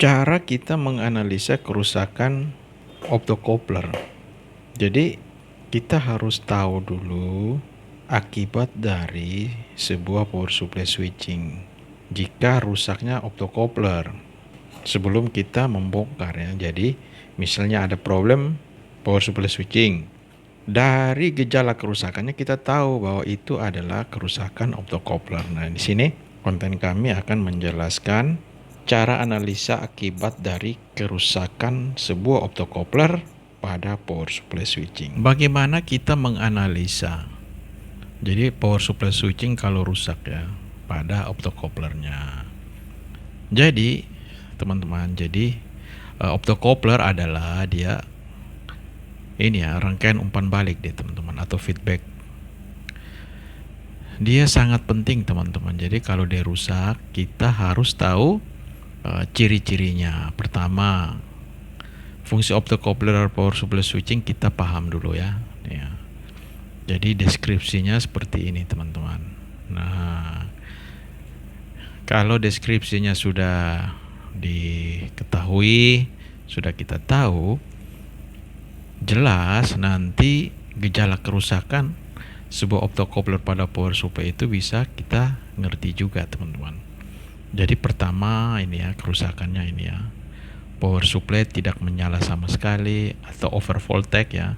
Cara kita menganalisa kerusakan optocoupler. Jadi kita harus tahu dulu akibat dari sebuah power supply switching jika rusaknya optocoupler sebelum kita membongkar ya. Jadi misalnya ada problem power supply switching. Dari gejala kerusakannya kita tahu bahwa itu adalah kerusakan optocoupler. Nah, di sini konten kami akan menjelaskan cara analisa akibat dari kerusakan sebuah optocoupler pada power supply switching. Bagaimana kita menganalisa? Jadi power supply switching kalau rusak ya pada optocouplernya. Jadi teman-teman, optocoupler adalah dia ini ya rangkaian umpan balik deh teman-teman, atau feedback. Dia sangat penting teman-teman. Jadi kalau dia rusak, kita harus tahu ciri-cirinya. Pertama, fungsi optocoupler power supply switching kita paham dulu ya. Jadi deskripsinya seperti ini teman-teman. Nah, kalau deskripsinya sudah diketahui, sudah kita tahu, jelas nanti gejala kerusakan sebuah optocoupler pada power supply itu bisa kita ngerti juga teman-teman. Jadi pertama ini ya kerusakannya ini ya, power supply tidak menyala sama sekali atau over voltage ya.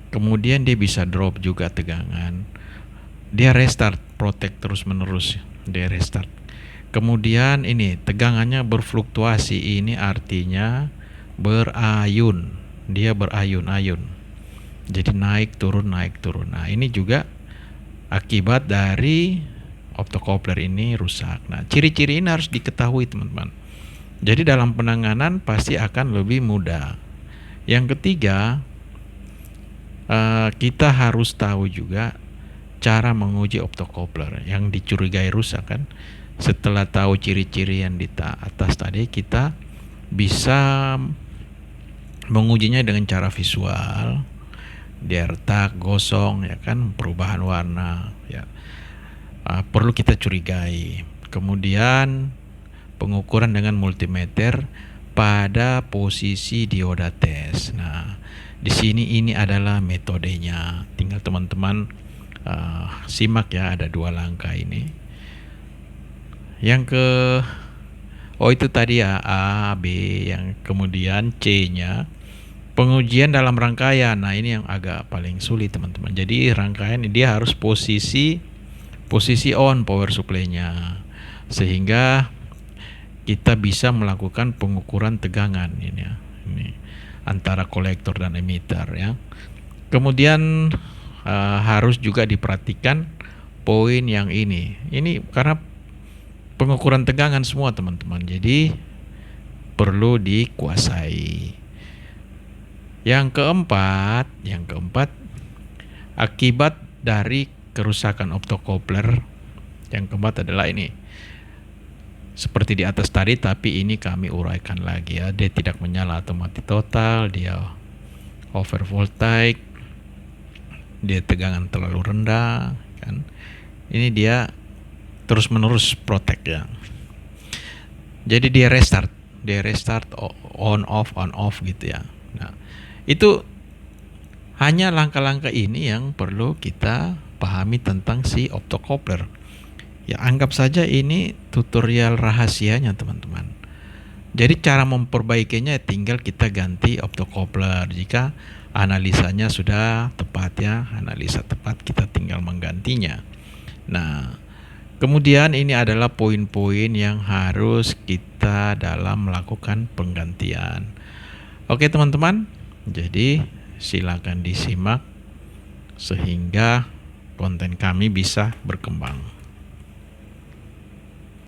Kemudian dia bisa drop juga tegangan. Dia restart protect terus menerus, dia restart. Kemudian ini tegangannya berfluktuasi, ini artinya berayun. Dia berayun-ayun. Jadi naik turun. Nah, ini juga akibat dari optocoupler ini rusak. Nah, ciri-ciri ini harus diketahui teman-teman. Jadi dalam penanganan pasti akan lebih mudah. Yang ketiga, kita harus tahu juga cara menguji optocoupler yang dicurigai rusak kan. Setelah tahu ciri-ciri yang di atas tadi, kita bisa mengujinya dengan cara visual. Dia retak, gosong ya kan, perubahan warna ya. Perlu kita curigai. Kemudian pengukuran dengan multimeter pada posisi dioda tes. Nah, di sini ini adalah metodenya. Tinggal teman-teman simak ya, ada 2 langkah ini. Itu tadi ya A, B, yang kemudian C-nya pengujian dalam rangkaian. Nah, ini yang agak paling sulit teman-teman. Jadi rangkaian ini dia harus posisi on power supply-nya sehingga kita bisa melakukan pengukuran tegangan ini ya. Ini antara kolektor dan emitter ya. Kemudian harus juga diperhatikan poin yang ini. Ini karena pengukuran tegangan semua teman-teman. Jadi perlu dikuasai. Yang keempat, akibat dari kerusakan optocoupler. Yang keempat adalah ini. Seperti di atas tadi, tapi ini kami uraikan lagi ya. Dia tidak menyala atau mati total, dia over voltage, dia tegangan terlalu rendah kan. Ini dia terus menerus protect ya. Jadi dia restart on off gitu ya. Nah, itu hanya langkah-langkah ini yang perlu kita pahami tentang si optocoupler. Ya, anggap saja ini tutorial rahasianya teman-teman. Jadi cara memperbaikinya tinggal kita ganti optocoupler. Jika analisanya sudah tepat ya, analisa tepat, kita tinggal menggantinya. Nah, kemudian ini adalah poin-poin yang harus kita dalam melakukan penggantian. Oke teman-teman, jadi silakan disimak sehingga konten kami bisa berkembang.